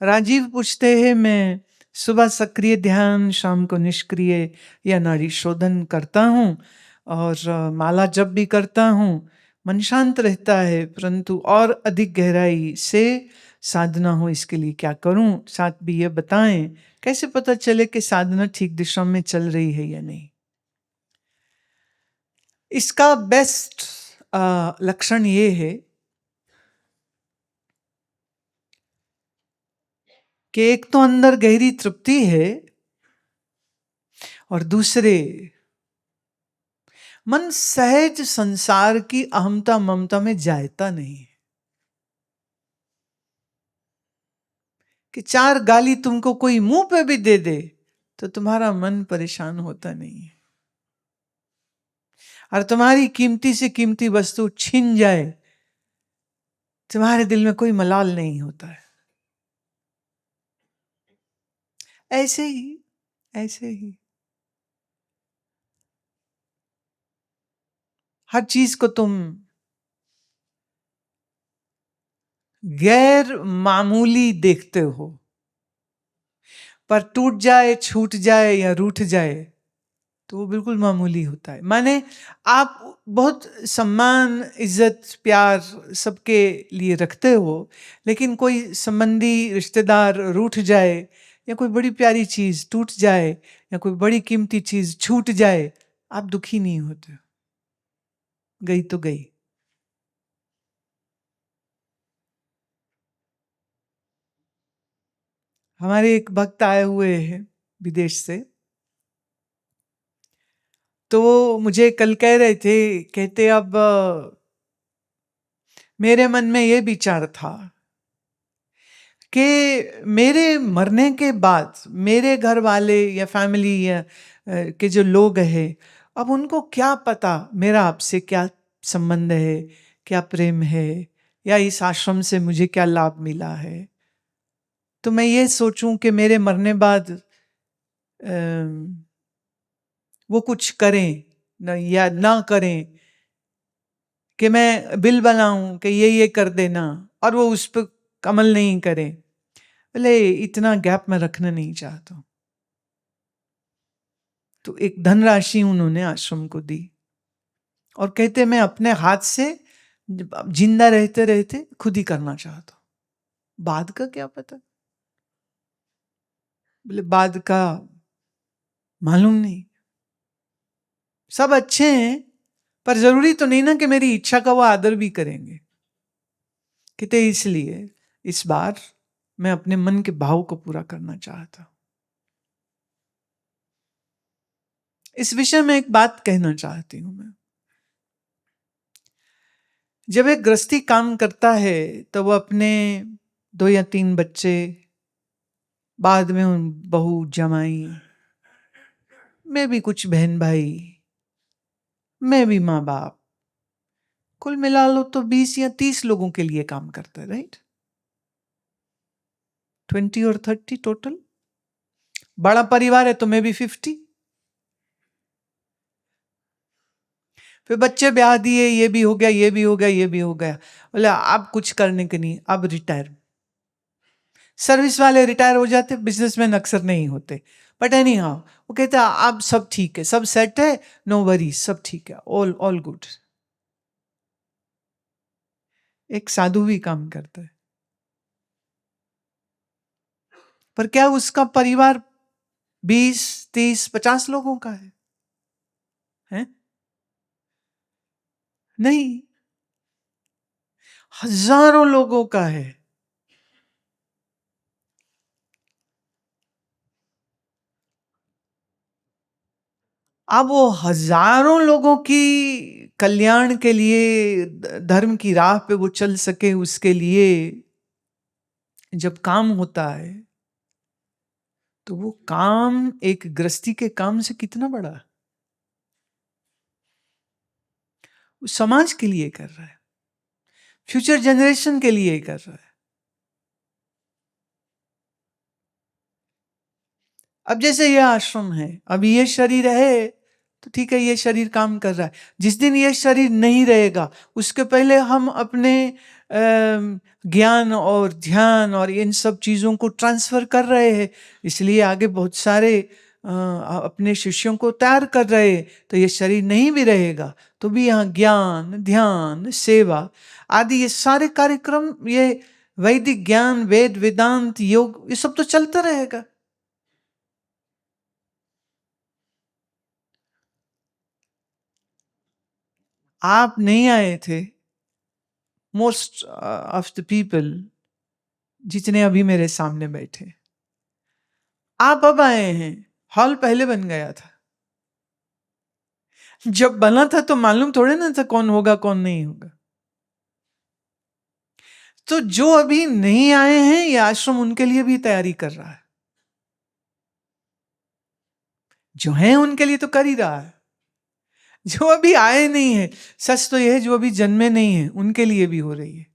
राजीव पूछते हैं, मैं सुबह सक्रिय ध्यान, शाम को निष्क्रिय या नाड़ी शोधन करता हूँ और माला जब भी करता हूँ मन शांत रहता है, परंतु और अधिक गहराई से साधना हो इसके लिए क्या करूं? साथ भी ये बताएं कैसे पता चले कि साधना ठीक दिशा में चल रही है या नहीं। इसका बेस्ट लक्षण ये है कि एक तो अंदर गहरी तृप्ति है और दूसरे मन सहज संसार की अहमता ममता में जाता नहीं है कि चार गाली तुमको कोई मुंह पे भी दे दे तो तुम्हारा मन परेशान होता नहीं है, और तुम्हारी कीमती से कीमती वस्तु छिन जाए तुम्हारे दिल में कोई मलाल नहीं होता है। ऐसे ही हर चीज को तुम गैर मामूली देखते हो, पर टूट जाए, छूट जाए या रूठ जाए तो वो बिल्कुल मामूली होता है। माने आप बहुत सम्मान, इज्जत, प्यार सबके लिए रखते हो, लेकिन कोई संबंधी, रिश्तेदार रूठ जाए या कोई बड़ी प्यारी चीज टूट जाए या कोई बड़ी कीमती चीज छूट जाए, आप दुखी नहीं होते। गई तो गई। हमारे एक भक्त आए हुए हैं विदेश से, तो मुझे कल कह रहे थे, कहते अब मेरे मन में ये विचार था कि मेरे मरने के बाद मेरे घर वाले या फैमिली या के जो लोग हैं, अब उनको क्या पता मेरा आपसे क्या संबंध है, क्या प्रेम है, या इस आश्रम से मुझे क्या लाभ मिला है। तो मैं ये सोचूं कि मेरे मरने बाद वो कुछ करें न या ना करें, कि मैं बिल बनाऊं कि ये कर देना और वो उस पर अमल नहीं करें, बोले इतना गैप में रखना नहीं चाहता। तो एक धनराशि उन्होंने आश्रम को दी और कहते मैं अपने हाथ से जिंदा रहते रहते खुद ही करना चाहता हूं, बाद का क्या पता। बोले बाद का मालूम नहीं, सब अच्छे हैं पर जरूरी तो नहीं ना कि मेरी इच्छा का वो आदर भी करेंगे। कहते इसलिए इस बार मैं अपने मन के भाव को पूरा करना चाहता हूं। इस विषय में एक बात कहना चाहती हूं मैं। जब एक गृहस्थी काम करता है तो वो अपने 2 या 3 बच्चे, बाद में उन बहू जमाई, मैं भी कुछ बहन भाई, मैं भी माँ बाप, कुल मिला लो तो 20 या 30 लोगों के लिए काम करता है, राइट? 20 और 30 टोटल। बड़ा परिवार है तो मैं भी 50। फिर बच्चे ब्याह दिए, ये भी हो गया, ये भी हो गया, ये भी हो गया। बोले अब कुछ करने के नहीं, अब रिटायर। सर्विस वाले रिटायर हो जाते, बिजनेसमैन अक्सर नहीं होते। बट एनी हाउ वो कहता है अब सब ठीक है, सब सेट है, नो वरी, सब ठीक है, ऑल ऑल गुड। एक साधु भी काम करता है, पर क्या उसका परिवार 20, 30, 50 लोगों का है? नहीं, हजारों लोगों का है। अब वो हजारों लोगों की कल्याण के लिए, धर्म की राह पे वो चल सके, उसके लिए जब काम होता है तो वो काम एक गृहस्थी के काम से कितना बड़ा है। वो समाज के लिए कर रहा है, फ्यूचर जनरेशन के लिए कर रहा है। अब जैसे ये आश्रम है, अब ये शरीर है तो ठीक है, ये शरीर काम कर रहा है। जिस दिन ये शरीर नहीं रहेगा उसके पहले हम अपने ज्ञान और ध्यान और इन सब चीज़ों को ट्रांसफ़र कर रहे हैं, इसलिए आगे बहुत सारे अपने शिष्यों को तैयार कर रहे हैं। तो ये शरीर नहीं भी रहेगा तो भी यहाँ ज्ञान, ध्यान, सेवा आदि ये सारे कार्यक्रम, ये वैदिक ज्ञान, वेद, वेदांत, योग, ये सब तो चलता रहेगा। आप नहीं आए थे, मोस्ट ऑफ द पीपल जितने अभी मेरे सामने बैठे, आप अब आए हैं, हॉल पहले बन गया था। जब बना था तो मालूम थोड़े ना था कौन होगा कौन नहीं होगा। तो जो अभी नहीं आए हैं ये आश्रम उनके लिए भी तैयारी कर रहा है, जो हैं उनके लिए तो कर ही रहा है। जो अभी आए नहीं है, सच तो यह है जो अभी जन्मे नहीं है उनके लिए भी हो रही है।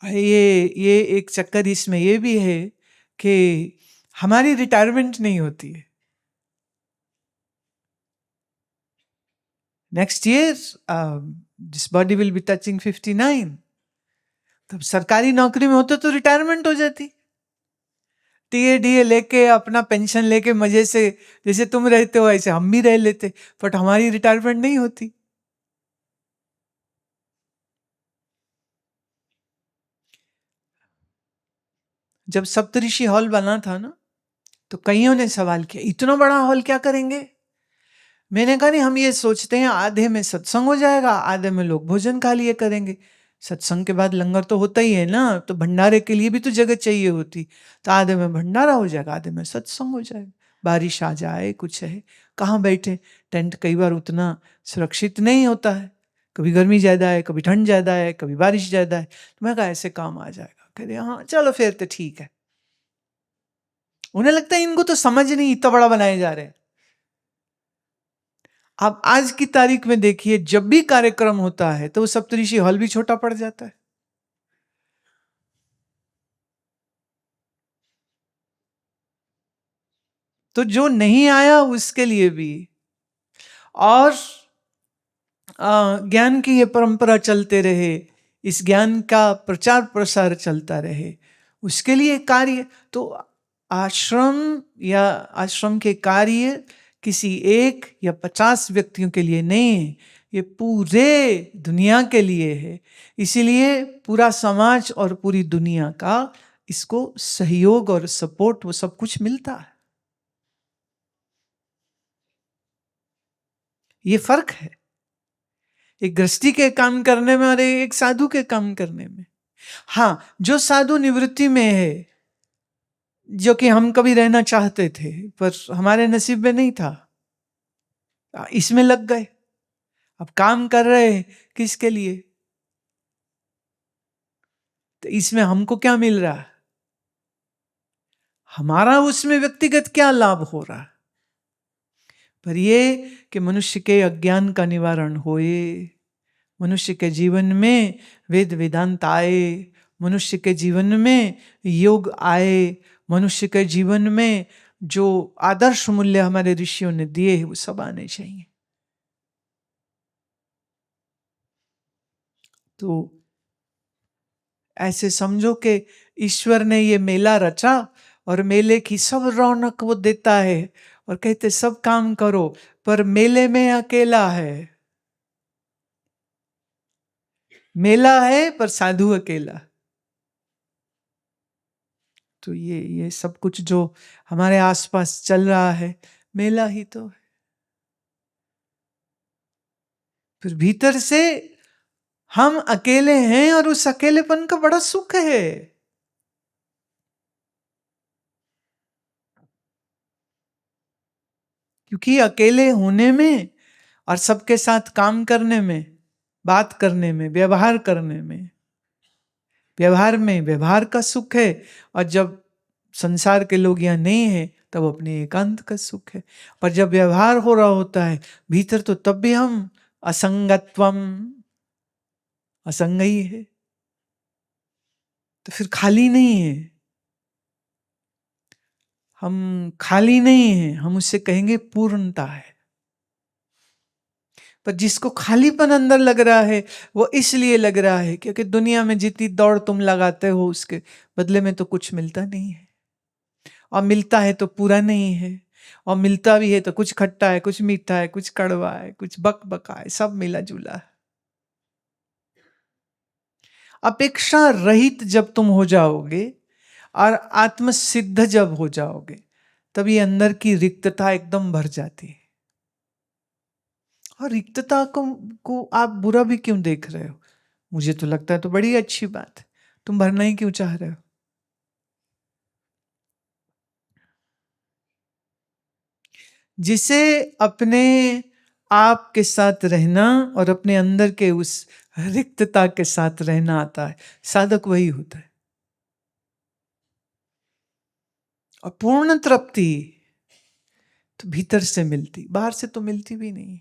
ये एक चक्कर इसमें ये भी है कि हमारी रिटायरमेंट नहीं होती है। Next year this body will be touching 59। तब सरकारी नौकरी में होते तो रिटायरमेंट हो जाती, टीए डीए लेके अपना पेंशन लेके मजे से जैसे तुम रहते हो ऐसे हम भी रह लेते, बट हमारी रिटायरमेंट नहीं होती। जब सप्तऋषि हॉल बना था ना, तो कईयों ने सवाल किया इतना बड़ा हॉल क्या करेंगे। मैंने कहा नहीं, हम ये सोचते हैं आधे में सत्संग हो जाएगा, आधे में लोग भोजन खा लिए करेंगे। सत्संग के बाद लंगर तो होता ही है ना, तो भंडारे के लिए भी तो जगह चाहिए होती, तो आधे में भंडारा हो जाएगा, आधे में सत्संग हो जाएगा। बारिश आ जाए कुछ है, कहाँ बैठे, टेंट कई बार उतना सुरक्षित नहीं होता है, कभी गर्मी ज़्यादा है, कभी ठंड ज़्यादा है, कभी बारिश ज़्यादा है। तो मैं कहा ऐसे काम आ जाएगा। कह रहे हाँ चलो फिर तो ठीक है। उन्हें लगता है इनको तो समझ नहीं, इतना बड़ा बनाए जा रहे हैं। आप आज की तारीख में देखिए, जब भी कार्यक्रम होता है तो वो सप्तऋषि हॉल भी छोटा पड़ जाता है। तो जो नहीं आया उसके लिए भी, और ज्ञान की ये परंपरा चलते रहे, इस ज्ञान का प्रचार प्रसार चलता रहे, उसके लिए कार्य। तो आश्रम या आश्रम के कार्य किसी एक या 50 व्यक्तियों के लिए नहीं है, ये पूरे दुनिया के लिए है। इसीलिए पूरा समाज और पूरी दुनिया का इसको सहयोग और सपोर्ट वो सब कुछ मिलता है। ये फर्क है एक गृहस्थी के काम करने में और एक साधु के काम करने में। हाँ, जो साधु निवृत्ति में है, जो कि हम कभी रहना चाहते थे पर हमारे नसीब में नहीं था, इसमें लग गए, अब काम कर रहे हैं किसके लिए, तो इसमें हमको क्या मिल रहा है, हमारा उसमें व्यक्तिगत क्या लाभ हो रहा है। पर ये कि मनुष्य के अज्ञान का निवारण होए, मनुष्य के जीवन में वेद वेदांत आए, मनुष्य के जीवन में योग आए, मनुष्य के जीवन में जो आदर्श मूल्य हमारे ऋषियों ने दिए हैं वो सब आने चाहिए। तो ऐसे समझो कि ईश्वर ने ये मेला रचा और मेले की सब रौनक वो देता है और कहते सब काम करो, पर मेले में अकेला है, मेला है पर साधु अकेला। तो ये सब कुछ जो हमारे आसपास चल रहा है मेला ही तो है। फिर भीतर से हम अकेले हैं और उस अकेलेपन का बड़ा सुख है। क्योंकि अकेले होने में और सबके साथ काम करने में, बात करने में, व्यवहार करने में, व्यवहार में व्यवहार का सुख है, और जब संसार के लोग यहाँ नहीं है तब अपने एकांत का सुख है। पर जब व्यवहार हो रहा होता है भीतर, तो तब भी हम असंगत्वम, असंग ही है, तो फिर खाली नहीं है। हम खाली नहीं हैं, हम उससे कहेंगे पूर्णता है। पर जिसको खालीपन अंदर लग रहा है वो इसलिए लग रहा है क्योंकि दुनिया में जितनी दौड़ तुम लगाते हो उसके बदले में तो कुछ मिलता नहीं है, और मिलता है तो पूरा नहीं है, और मिलता भी है तो कुछ खट्टा है, कुछ मीठा है, कुछ कड़वा है, कुछ बकबका है, सब मिला जुला है। अपेक्षा रहित जब तुम हो जाओगे और आत्म सिद्ध जब हो जाओगे तब ये अंदर की रिक्तता एकदम भर जाती है। और रिक्तता को आप बुरा भी क्यों देख रहे हो? मुझे तो लगता है तो बड़ी अच्छी बात है, तुम भरना ही क्यों चाह रहे हो? जिसे अपने आप के साथ रहना और अपने अंदर के उस रिक्तता के साथ रहना आता है, साधक वही होता है। और पूर्ण तृप्ति तो भीतर से मिलती, बाहर से तो मिलती भी नहीं।